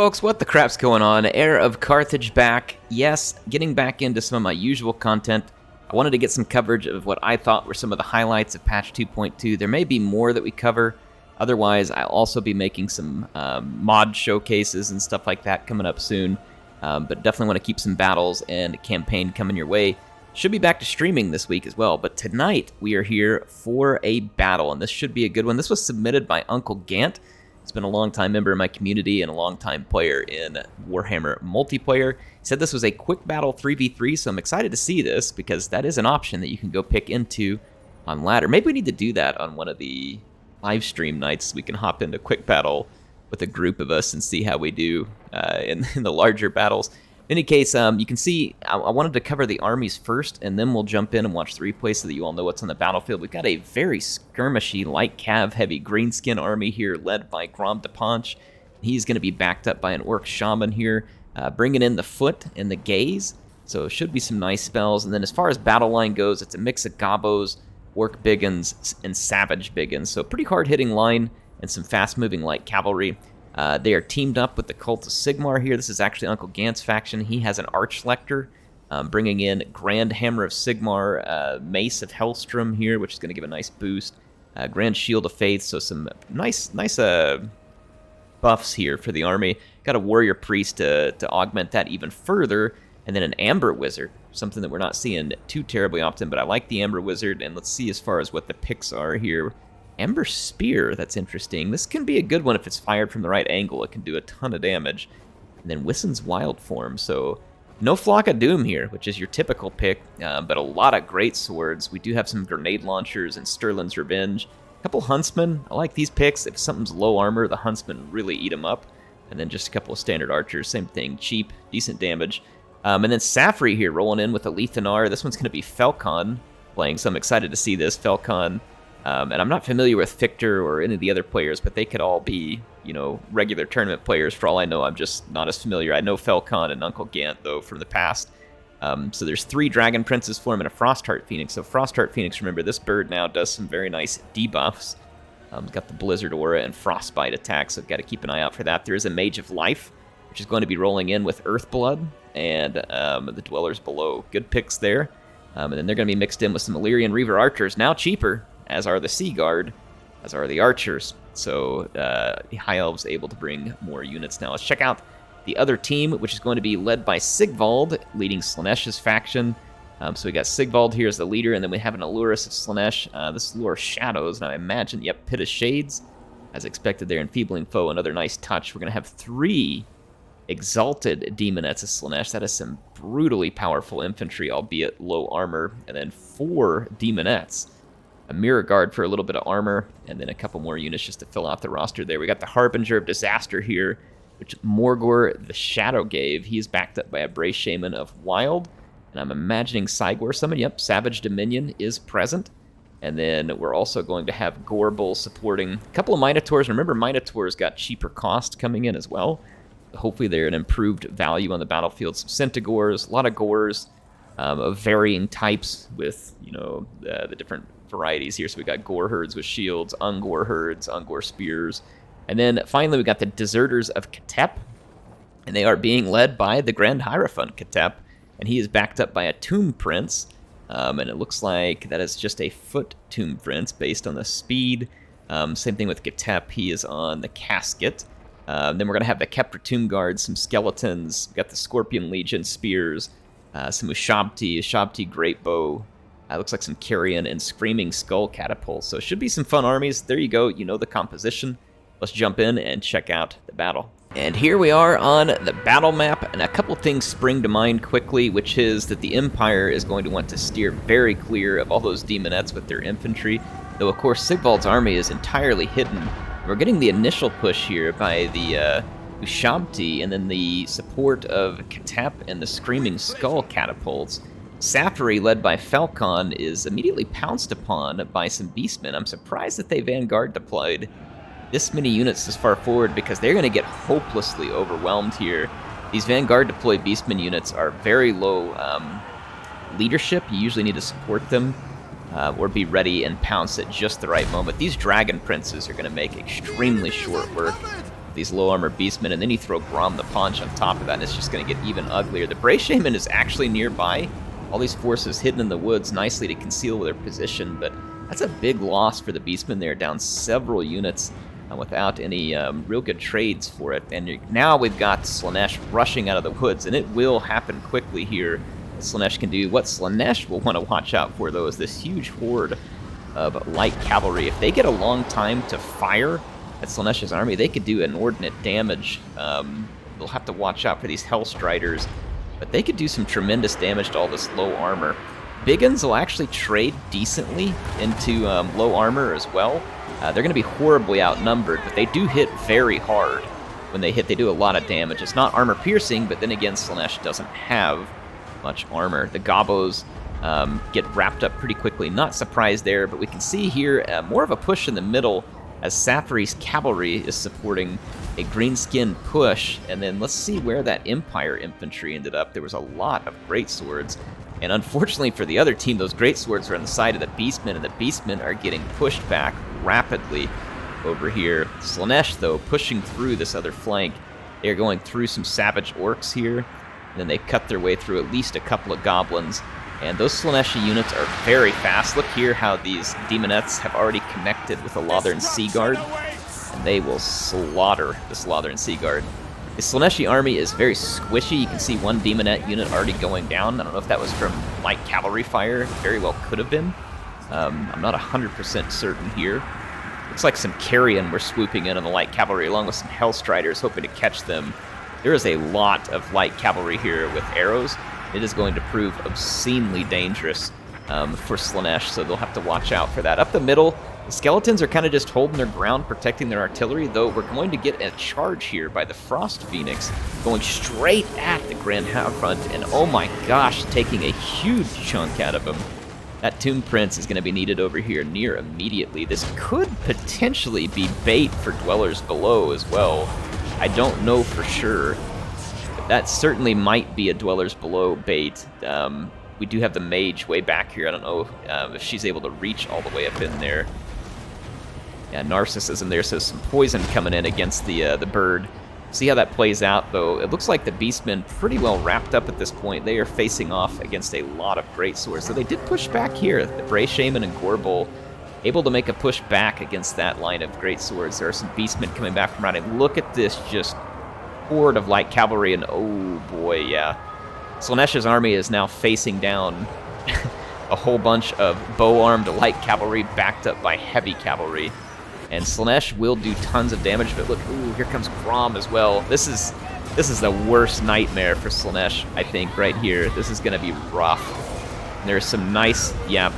Folks, what the crap's going on? HeirofCarthage back. Yes, getting back into some of my usual content. I wanted to get some coverage of what I thought were some of the highlights of patch 2.2. There may be more that we cover. Otherwise, I'll also be making some mod showcases and stuff like that coming up soon. But definitely want to keep some battles and campaign coming your way. Should be back to streaming this week as well. But tonight, we are here for a battle, and this should be a good one. This was submitted by Uncle Gant. He's been a long-time member of my community and a long-time player in Warhammer multiplayer. He said this was a quick battle 3v3, so I'm excited to see this because that is an option that you can go pick into on ladder. Maybe we need to do that on one of the live stream nights so we can hop into quick battle with a group of us and see how we do in the larger battles. In any case, you can see I wanted to cover the armies first, and then we'll jump in and watch the replay so that you all know what's on the battlefield. We've got a very skirmishy, light cav, heavy greenskin army here led by Grom de Ponch. He's going to be backed up by an orc shaman here, bringing in the foot and the gaze. So it should be some nice spells. And then as far as battle line goes, it's a mix of gobos, orc biggins, and savage biggins. So pretty hard-hitting line and some fast-moving light cavalry. They are teamed up with the Cult of Sigmar here. This is actually Uncle Gant's faction. He has an Archlector, bringing in Grand Hammer of Sigmar, Mace of Hellstrom here, which is going to give a nice boost. Grand Shield of Faith, so some nice buffs here for the army. Got a Warrior Priest to augment that even further, and then an Amber Wizard, something that we're not seeing too terribly often, but I like the Amber Wizard, and let's see as far as what the picks are here. Amber Spear, that's interesting. This can be a good one if it's fired from the right angle. It can do a ton of damage. And then Wissen's Wild Form, so no Flock of Doom here, which is your typical pick, but a lot of great swords. We do have some grenade launchers and Sterling's Revenge. A couple Huntsmen. I like these picks. If something's low armor, the Huntsmen really eat them up. And then just a couple of standard archers, same thing. Cheap, decent damage. And then Safri here rolling in with a Lethanar. This one's going to be Falcon playing, so I'm excited to see this. Falcon. And I'm not familiar with Victor or any of the other players, but they could all be, you know, regular tournament players. For all I know, I'm just not as familiar. I know Falcon and Uncle Gant, though, from the past. So there's 3 Dragon Princes for him and a Frostheart Phoenix. So Frostheart Phoenix, remember, this bird now does some very nice debuffs. Got the Blizzard Aura and Frostbite attack, so got to keep an eye out for that. There is a Mage of Life, which is going to be rolling in with Earthblood and the Dwellers Below. Good picks there. And then they're going to be mixed in with some Illyrian Reaver Archers, now cheaper, as are the Sea Guard, as are the Archers. So the High Elves able to bring more units now. Let's check out the other team, which is going to be led by Sigvald, leading Slaanesch's faction. So we got Sigvald here as the leader, and then we have an Allurus of Slaanesh. This is Lure Shadows, and I imagine, yep, Pit of Shades, as expected there, Enfeebling Foe, another nice touch. We're going to have 3 Exalted Demonettes of Slaanesh. That is some brutally powerful infantry, albeit low armor, and then 4 Demonettes. A Mirror Guard for a little bit of armor, and then a couple more units just to fill out the roster there. We got the Harbinger of Disaster here, which Morgor the Shadow gave. He is backed up by a Brace Shaman of Wild, and I'm imagining Cygor Summon. Yep, Savage Dominion is present. And then we're also going to have Gorbull supporting a couple of Minotaurs. Remember, Minotaurs got cheaper cost coming in as well. Hopefully they're an improved value on the battlefield. Some Centigores, a lot of Gores of varying types with, you know, the different varieties here. So we got Gore Herds with shields, Ungor Herds, Ungor Spears. And then finally we got the Deserters of Katep, and they are being led by the Grand Hierophant Katep, and he is backed up by a Tomb Prince, and it looks like that is just a foot Tomb Prince based on the speed. Same thing with Katep, he is on the Casket. Then we're going to have the Kepra Tomb Guards, some Skeletons, we got the Scorpion Legion Spears, some Ushabti Great Bow. Looks like some Carrion and Screaming Skull Catapults. So it should be some fun armies. There you go. You know the composition. Let's jump in and check out the battle. And here we are on the battle map, and a couple things spring to mind quickly, which is that the Empire is going to want to steer very clear of all those Demonettes with their infantry, though of course Sigvald's army is entirely hidden. We're getting the initial push here by the Ushabti, and then the support of Katep and the Screaming Skull Catapults. Safri, led by Falcon, is immediately pounced upon by some Beastmen. I'm surprised that they Vanguard deployed this many units this far forward because they're going to get hopelessly overwhelmed here. These Vanguard deployed Beastmen units are very low leadership. You usually need to support them or be ready and pounce at just the right moment. These Dragon Princes are going to make extremely short work these low armor beastmen, and then you throw Grom the Paunch on top of that, and it's just going to get even uglier. The Bray Shaman is actually nearby. All these forces hidden in the woods nicely to conceal their position, but that's a big loss for the beastmen there, down several units without any real good trades for it. And now we've got Slaanesh rushing out of the woods, and it will happen quickly here. Slaanesh can do. What Slaanesh will want to watch out for, though, is this huge horde of light cavalry. If they get a long time to fire at Slaanesh's army, they could do inordinate damage. They'll have to watch out for these Hellstriders, but they could do some tremendous damage to all this low armor. Biggins will actually trade decently into low armor as well. They're going to be horribly outnumbered, but they do hit very hard. When they hit, they do a lot of damage. It's not armor piercing, but then again, Slaanesh doesn't have much armor. The Gobos get wrapped up pretty quickly. Not surprised there, but we can see here more of a push in the middle as Safary's cavalry is supporting a greenskin push. And then let's see where that Empire infantry ended up. There was a lot of greatswords, and unfortunately for the other team, those greatswords are on the side of the beastmen, and the beastmen are getting pushed back rapidly over here. Slaanesh, though, pushing through this other flank. They're going through some savage orcs here, and then they cut their way through at least a couple of goblins. And those Slaaneshi units are very fast. Look here how these demonettes have already connected with the Lothern Sea Guard, and they will slaughter this Lothern Sea Guard. The Slaaneshi army is very squishy. You can see one demonette unit already going down. I don't know if that was from light cavalry fire. It very well could have been. I'm not 100% certain here. Looks like some carrion were swooping in on the light cavalry along with some Hellstriders, hoping to catch them. There is a lot of light cavalry here with arrows. It is going to prove obscenely dangerous for Slaanesh, so they'll have to watch out for that. Up the middle, the skeletons are kind of just holding their ground, protecting their artillery, though we're going to get a charge here by the Frost Phoenix, going straight at the Grand Front, and oh my gosh, taking a huge chunk out of him. That Tomb Prince is going to be needed over here near immediately. This could potentially be bait for Dwellers Below as well. I don't know for sure. That certainly might be a Dwellers Below bait. We do have the mage way back here. I don't know if she's able to reach all the way up in there. Yeah, Narcissism there, so some poison coming in against the bird. See how that plays out, though. It looks like the Beastmen pretty well wrapped up at this point. They are facing off against a lot of greatswords, so they did push back here. The Bray Shaman and Gorbel able to make a push back against that line of greatswords. There are some Beastmen coming back from routing. Look at this just horde of light cavalry, and oh boy, yeah. Slaanesh's army is now facing down a whole bunch of bow-armed light cavalry backed up by heavy cavalry. And Slaanesh will do tons of damage, but look, ooh, here comes Grom as well. This is the worst nightmare for Slaanesh, I think, right here. This is going to be rough. And there's some nice, yeah,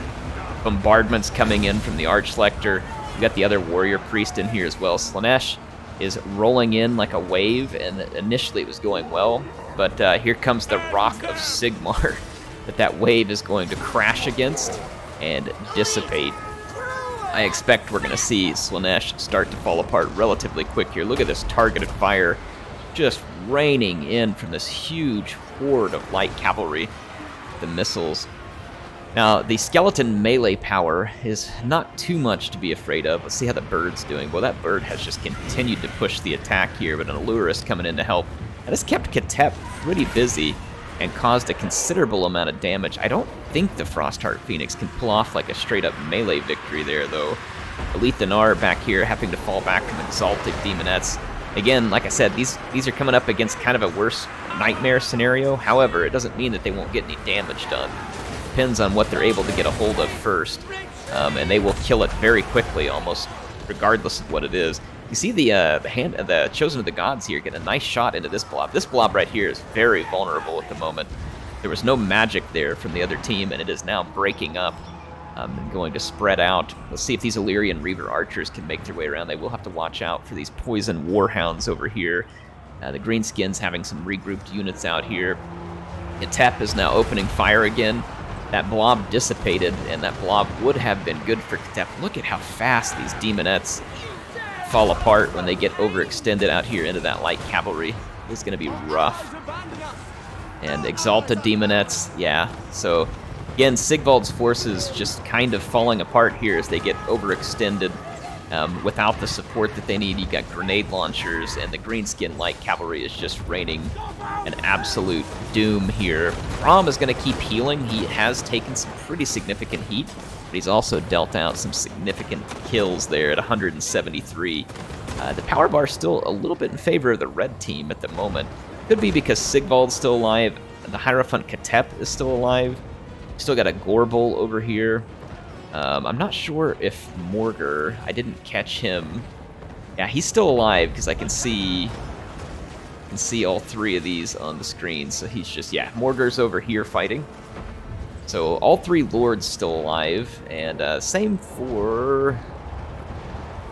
bombardments coming in from the Archlector. You got the other warrior priest in here as well. Slaanesh is rolling in like a wave, and initially it was going well, but here comes the Rock of Sigmar that wave is going to crash against and dissipate. I expect we're going to see Slaanesh start to fall apart relatively quick here. Look at this targeted fire just raining in from this huge horde of light cavalry, the missiles. Now, the skeleton melee power is not too much to be afraid of. Let's see how the bird's doing. Well, that bird has just continued to push the attack here, but an Allurist coming in to help. That has kept Ketep pretty busy and caused a considerable amount of damage. I don't think the Frostheart Phoenix can pull off like a straight-up melee victory there, though. Alethanar back here having to fall back from Exalted Demonettes. Again, like I said, these are coming up against kind of a worse nightmare scenario. However, it doesn't mean that they won't get any damage done. Depends on what they're able to get a hold of first, and they will kill it very quickly, almost regardless of what it is. You see the Chosen of the Gods here get a nice shot into this blob. This blob right here is very vulnerable at the moment. There was no magic there from the other team, and it is now breaking up and going to spread out. Let's see if these Illyrian Reaver archers can make their way around. They will have to watch out for these poison warhounds over here. The Greenskins having some regrouped units out here. Ketep is now opening fire again. That blob dissipated, and that blob would have been good for Ketep. Look at how fast these demonettes fall apart when they get overextended out here into that light cavalry. This is going to be rough. And Exalted Demonettes, yeah. So, again, Sigvald's forces just kind of falling apart here as they get overextended. without the support that they need. You got grenade launchers, and the Greenskin Light Cavalry is just raining an absolute doom here. Grom is going to keep healing. He has taken some pretty significant heat, but he's also dealt out some significant kills there at 173. The power bar is still a little bit in favor of the red team at the moment. Could be because Sigvald's still alive, the Hierophant Katep is still alive. Still got a Gorbel over here. I'm not sure if Morgar, I didn't catch him. Yeah, he's still alive because I can see all three of these on the screen. So he's just, yeah, Morgar's over here fighting. So all three lords still alive, and same for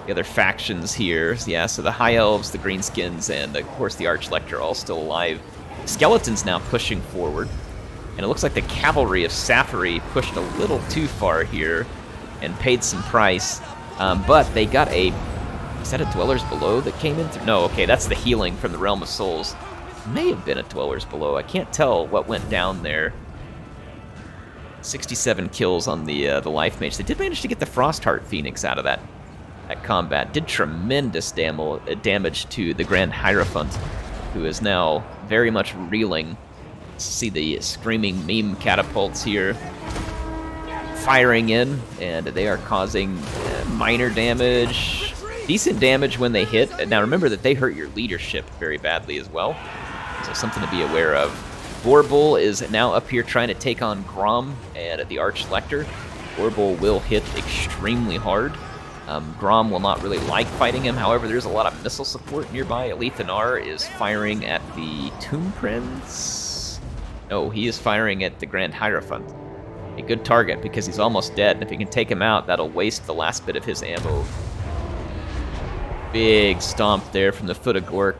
the other factions here. Yeah, so the High Elves, the Greenskins, and of course the Archlector all still alive. Skeletons now pushing forward. And it looks like the cavalry of Safari pushed a little too far here and paid some price. But they got a... Is that a Dwellers Below that came in through? No, okay, that's the healing from the Realm of Souls. May have been a Dwellers Below. I can't tell what went down there. 67 kills on the Life Mage. They did manage to get the Frostheart Phoenix out of that combat. Did tremendous damage to the Grand Hierophant, who is now very much reeling. See the screaming meme catapults here firing in, and they are causing minor damage, decent damage when they hit. Now remember that they hurt your leadership very badly as well, so something to be aware of. Gorbel is now up here trying to take on Grom and the Archlector. Gorbel will hit extremely hard. Grom will not really like fighting him, however there's a lot of missile support nearby. Alethanar is firing at the Tomb Prince. No, he is firing at the Grand Hierophant. A good target because he's almost dead, and if he can take him out, that'll waste the last bit of his ammo. Big stomp there from the Foot of Gork,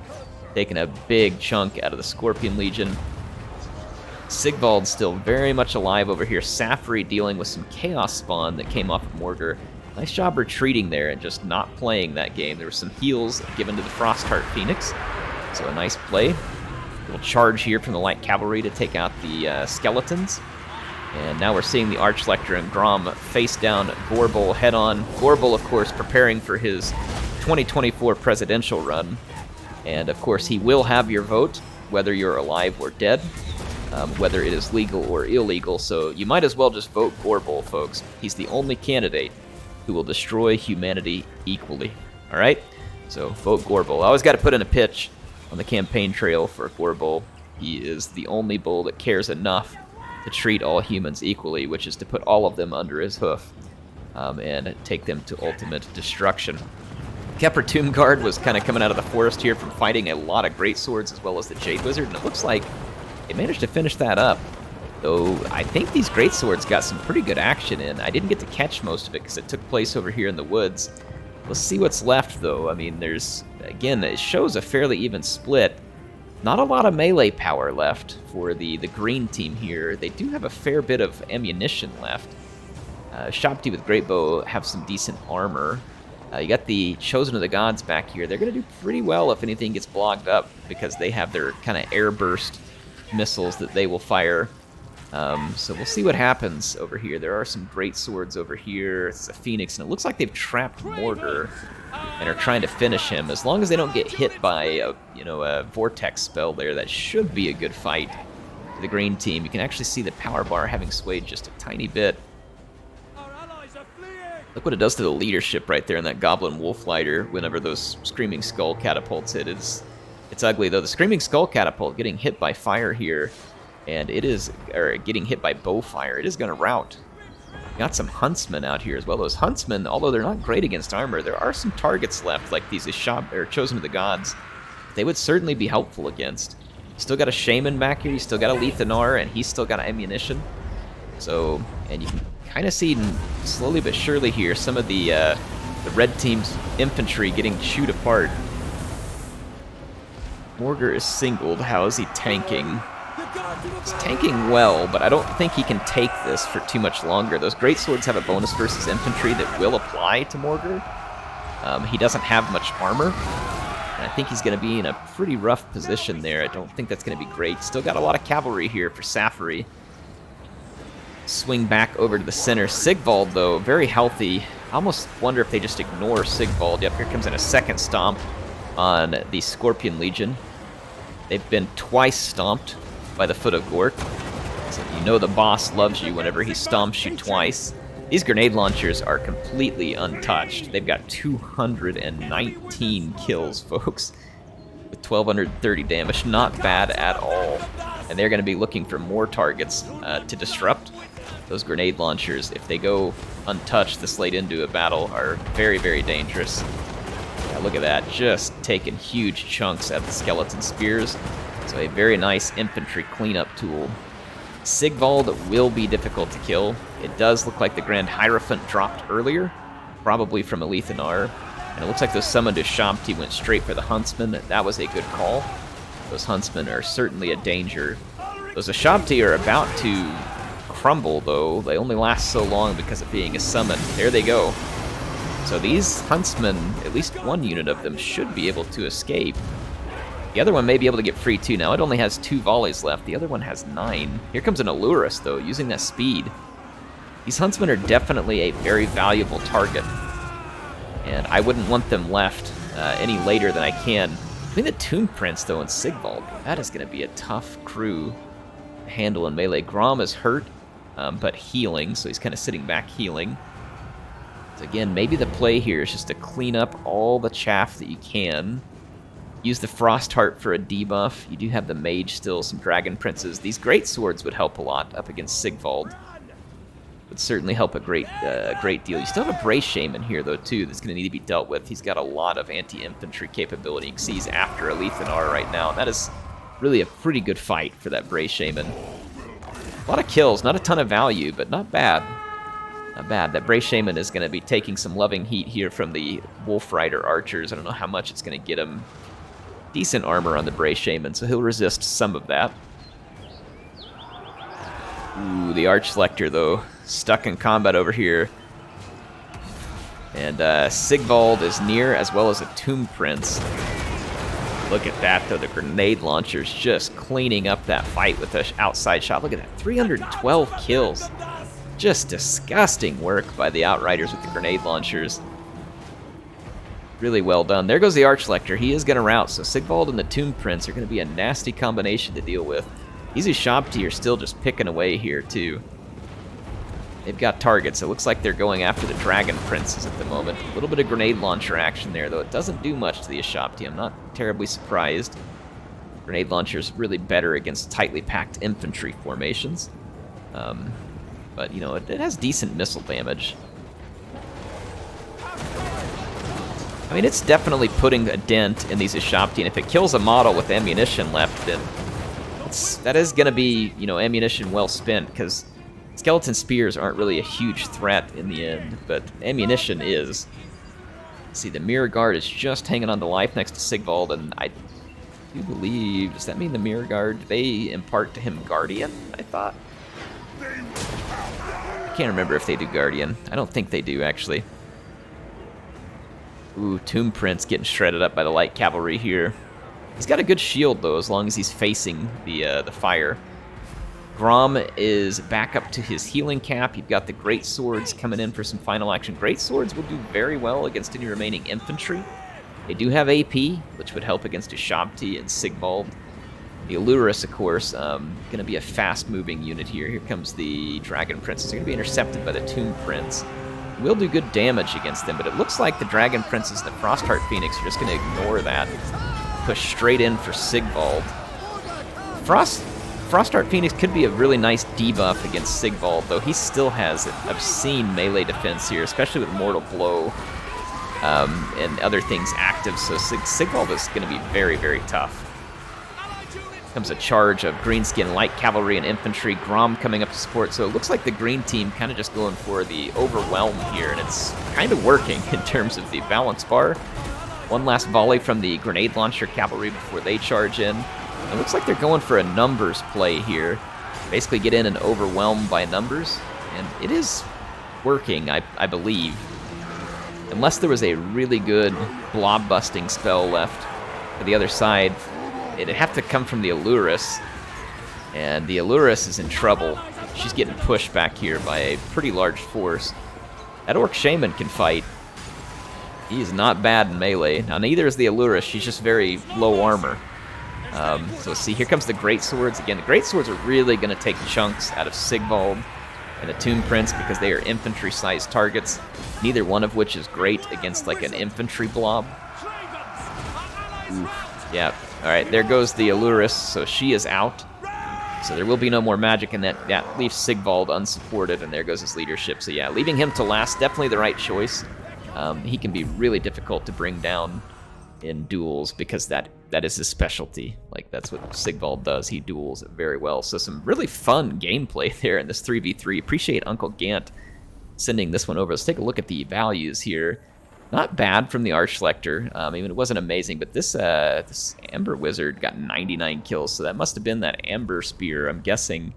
taking a big chunk out of the Scorpion Legion. Sigvald's still very much alive over here. Safri dealing with some Chaos Spawn that came off of Morgar. Nice job retreating there and just not playing that game. There were some heals given to the Frostheart Phoenix, so a nice play. Little charge here from the Light Cavalry to take out the skeletons. And now we're seeing the Archlector and Grom face down Gorbel head-on. Gorbel, of course, preparing for his 2024 presidential run. And, of course, he will have your vote, whether you're alive or dead, whether it is legal or illegal. So you might as well just vote Gorbel, folks. He's the only candidate who will destroy humanity equally. All right? So vote Gorbel. I always got to put in a pitch on the campaign trail for Gorbel. He is the only bull that cares enough to treat all humans equally, which is to put all of them under his hoof and take them to ultimate destruction. Kepler Tomb Guard was kind of coming out of the forest here from fighting a lot of greatswords as well as the Jade Wizard, and it looks like they managed to finish that up. Though I think these greatswords got some pretty good action in. I didn't get to catch most of it because it took place over here in the woods. Let's see what's left, though. I mean, there's, again, it shows a fairly even split. Not a lot of melee power left for the green team here. They do have a fair bit of ammunition left. Shabti with Great Bow have some decent armor. You got the Chosen of the Gods back here. They're going to do pretty well if anything gets blocked up because they have their kind of air burst missiles that they will fire. So we'll see what happens over here. There are some great swords over here. It's a Phoenix, and it looks like they've trapped Morgar and are trying to finish him. As long as they don't get hit by a vortex spell there, that should be a good fight for the green team. You can actually see the power bar having swayed just a tiny bit. Look what it does to the leadership right there in that Goblin Wolf Rider whenever those Screaming Skull catapults hit. It's ugly, though. The Screaming Skull catapult getting hit by fire here, and it is, or getting hit by bow fire, it is going to rout. Got some Huntsmen out here as well. Those Huntsmen, although they're not great against armor, there are some targets left, like these Chosen of the Gods. They would certainly be helpful against. Still got a Shaman back here, you still got a Lethanar, and he's still got ammunition. So, and you can kind of see slowly but surely here some of the red team's infantry getting chewed apart. Morgar is singled. How is he tanking? He's tanking well, but I don't think he can take this for too much longer. Those greatswords have a bonus versus infantry that will apply to Morgar. He doesn't have much armor, and I think he's going to be in a pretty rough position there. I don't think that's going to be great. Still got a lot of cavalry here for Safari. Swing back over to the center. Sigvald, though, very healthy I almost wonder if they just ignore Sigvald. Yep, here comes in a second stomp on the Scorpion Legion. They've been twice stomped by the Foot of Gork. So you know the boss loves you whenever he stomps you twice. These grenade launchers are completely untouched. They've got 219 kills, folks, with 1,230 damage. Not bad at all. And they're going to be looking for more targets to disrupt. Those grenade launchers, if they go untouched this late into a battle, are very, very dangerous. Yeah, look at that, just taking huge chunks out of the skeleton spears. So a very nice infantry cleanup tool. Sigvald will be difficult to kill. It does look like the Grand Hierophant dropped earlier, probably from Alethanar. And it looks like those summoned Ushabti went straight for the Huntsman. That was a good call. Those Huntsmen are certainly a danger. Those Ushabti are about to crumble, though. They only last so long because of being a summon. There they go. So these Huntsmen, at least one unit of them, should be able to escape. The other one may be able to get free too. Now it only has 2 volleys left. The other one has 9. Here comes an Allurus, though, using that speed. These Huntsmen are definitely a very valuable target. And I wouldn't want them left any later than I can. Between the Tomb Prince, though, and Sigvald, that is going to be a tough crew to handle in melee. Grom is hurt, but healing, so he's kind of sitting back healing. So again, maybe the play here is just to clean up all the chaff that you can. Use the Frost Heart for a debuff. You do have the Mage still, some Dragon Princes. These Great Swords would help a lot up against Sigvald. Would certainly help a great deal. You still have a Bray Shaman here, though, too, that's going to need to be dealt with. He's got a lot of anti-infantry capability. You can see he's after Alethanar right now. That is really a pretty good fight for that Bray Shaman. A lot of kills, not a ton of value, but not bad. Not bad. That Bray Shaman is going to be taking some loving heat here from the Wolf Rider archers. I don't know how much it's going to get him. Decent armor on the Bray Shaman, so he'll resist some of that. Ooh, the Archlector, though, stuck in combat over here. And Sigvald is near, as well as a Tomb Prince. Look at that, though. The grenade launchers just cleaning up that fight with the outside shot. Look at that, 312 kills. Just disgusting work by the Outriders with the grenade launchers. Really well done. There goes the Archlector. He is going to rout, so Sigvald and the Tomb Prince are going to be a nasty combination to deal with. These Ushabti are still just picking away here, too. They've got targets. It looks like they're going after the Dragon Princes at the moment. A little bit of grenade launcher action there, though. It doesn't do much to the Ushabti. I'm not terribly surprised. Grenade launcher's really better against tightly packed infantry formations. But, you know, it has decent missile damage. I mean, it's definitely putting a dent in these Ushabti, and if it kills a model with ammunition left, then that is going to be, you know, ammunition well spent, because skeleton spears aren't really a huge threat in the end, but ammunition is. See, the Mirror Guard is just hanging on to life next to Sigvald, and I do believe, does that mean the Mirror Guard, they impart to him Guardian, I thought? I can't remember if they do Guardian. I don't think they do, actually. Ooh, Tomb Prince getting shredded up by the light cavalry here. He's got a good shield, though, as long as he's facing the fire. Grom is back up to his healing cap. You've got the Great Swords coming in for some final action. Great Swords will do very well against any remaining infantry. They do have AP, which would help against Ushabti and Sigvald. The Allurus, of course, going to be a fast-moving unit here. Here comes the Dragon Princes. They're going to be intercepted by the Tomb Prince. Will do good damage against them, but it looks like the Dragon Princes and the Frostheart Phoenix are just going to ignore that. Push straight in for Sigvald. Frostheart Phoenix could be a really nice debuff against Sigvald, though he still has an obscene melee defense here, especially with Mortal Blow and other things active, so Sigvald is going to be very, very tough. Comes a charge of Greenskin Light Cavalry and Infantry, Grom coming up to support, so it looks like the green team kind of just going for the overwhelm here, and it's kind of working in terms of the balance bar. One last volley from the Grenade Launcher Cavalry before they charge in. It looks like they're going for a numbers play here. Basically get in and overwhelm by numbers, and it is working, I believe. Unless there was a really good blob-busting spell left for the other side, it'd have to come from the Allurus, and the Allurus is in trouble. She's getting pushed back here by a pretty large force. That Orc Shaman can fight. He's not bad in melee. Now, neither is the Allurus. She's just very low armor. So see, here comes the Great Swords. Again, the Great Swords are really going to take chunks out of Sigvald and the Tomb Prince because they are infantry-sized targets, neither one of which is great against like an infantry blob. Oof. Yeah, alright, there goes the Allurus, so she is out. So there will be no more magic, and that leaves Sigvald unsupported, and there goes his leadership. So yeah, leaving him to last, definitely the right choice. He can be really difficult to bring down in duels because that is his specialty. Like, that's what Sigvald does. He duels very well. So some really fun gameplay there in this 3v3. Appreciate Uncle Gant sending this one over. Let's take a look at the values here. Not bad from the Archlector. I mean, it wasn't amazing, but this Amber Wizard got 99 kills, so that must have been that Amber Spear, I'm guessing,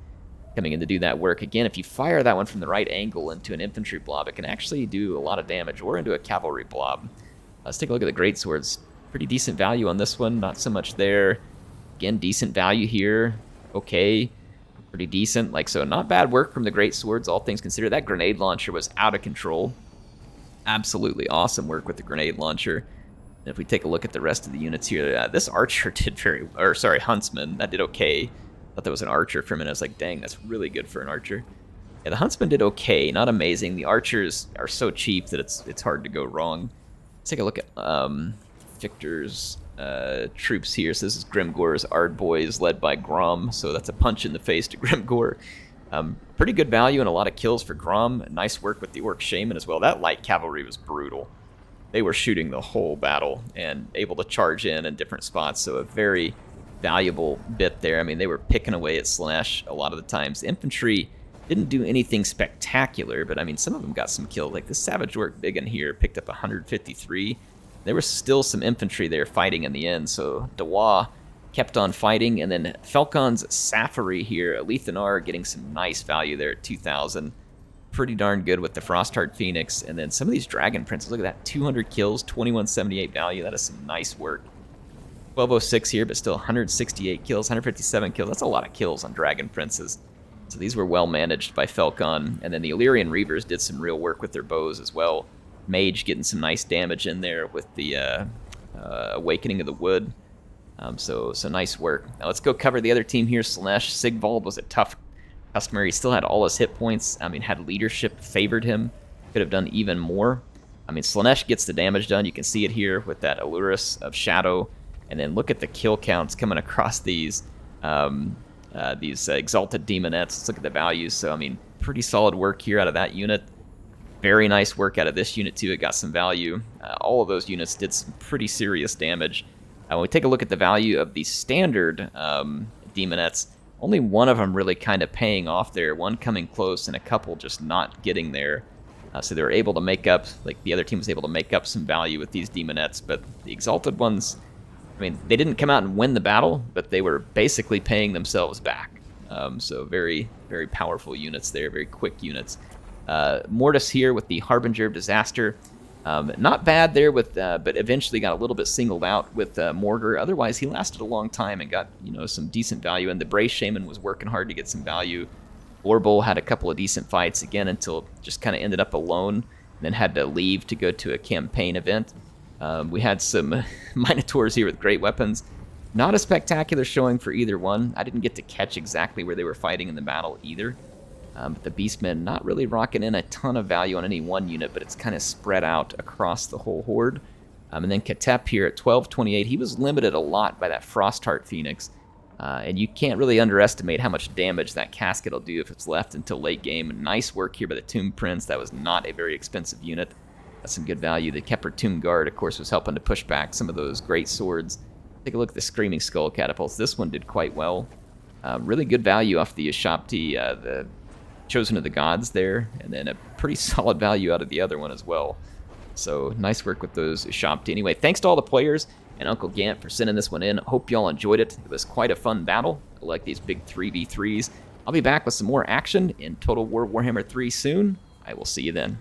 coming in to do that work. Again, if you fire that one from the right angle into an infantry blob, it can actually do a lot of damage, or into a cavalry blob. Let's take a look at the Greatswords. Pretty decent value on this one, not so much there. Again, decent value here. Okay, pretty decent. Like, so not bad work from the Greatswords, all things considered. That grenade launcher was out of control. Absolutely awesome work with the grenade launcher. And if we take a look at the rest of the units here, this archer did huntsman, that did okay. Thought that was an archer for a minute. I was like, dang, that's really good for an archer. Yeah, the huntsman did okay, not amazing. The archers are so cheap that it's hard to go wrong. Let's take a look at Victor's troops here. So this is Grimgor's Ardboys led by Grom, so that's a punch in the face to Grimgor. Pretty good value and a lot of kills for Grom. Nice work with the Orc Shaman as well. That light cavalry was brutal. They were shooting the whole battle and able to charge in different spots, so a very valuable bit there. I mean, they were picking away at Slash a lot of the times. The infantry didn't do anything spectacular, but I mean, some of them got some kills. Like the Savage Orc Biggin here picked up 153. There was still some infantry there fighting in the end, so Dawa kept on fighting, and then Falcon's Safari here, Lethanar getting some nice value there at 2,000. Pretty darn good with the Frostheart Phoenix, and then some of these Dragon Princes, look at that, 200 kills, 2178 value, that is some nice work. 1206 here, but still 168 kills, 157 kills, that's a lot of kills on Dragon Princes. So these were well managed by Falcon, and then the Illyrian Reavers did some real work with their bows as well. Mage getting some nice damage in there with the Awakening of the Wood. So nice work. Now let's go cover the other team here. Slash Sigvald was a tough customer. He still had all his hit points. I mean, had leadership favored him. Could have done even more. I mean, Slanesh gets the damage done. You can see it here with that Allurus of Shadow. And then look at the kill counts coming across these Exalted Demonettes. Let's look at the values. So, I mean, pretty solid work here out of that unit. Very nice work out of this unit, too. It got some value. All of those units did some pretty serious damage. When we take a look at the value of the standard Demonettes, only one of them really kind of paying off there. One coming close and a couple just not getting there. So they were able to make up, like the other team was able to make up some value with these Demonettes. But the Exalted ones, I mean, they didn't come out and win the battle, but they were basically paying themselves back. So very, very powerful units there, very quick units. Mortis here with the Harbinger of Disaster. Not bad there with, but eventually got a little bit singled out with Morgar. Otherwise, he lasted a long time and got, some decent value. And the Brace Shaman was working hard to get some value. Orbull had a couple of decent fights again until just kind of ended up alone, and then had to leave to go to a campaign event. We had some Minotaurs here with great weapons. Not a spectacular showing for either one. I didn't get to catch exactly where they were fighting in the battle either. But the Beastmen not really rocking in a ton of value on any one unit, but it's kind of spread out across the whole horde. And then Katep here at 1228, he was limited a lot by that Frostheart Phoenix. And you can't really underestimate how much damage that casket will do if it's left until late game. Nice work here by the Tomb Prince. That was not a very expensive unit. That's some good value. The Kepler Tomb Guard, of course, was helping to push back some of those great swords. Take a look at the Screaming Skull Catapults. This one did quite well. Really good value off the Ashapti, the Chosen of the Gods there, and then a pretty solid value out of the other one as well. So nice work with those Ashapti. Anyway, thanks to all the players and Uncle Gant for sending this one in. Hope y'all enjoyed it. It was quite a fun battle. I like these big 3v3s. I'll be back with some more action in Total War Warhammer 3 soon. I will see you then.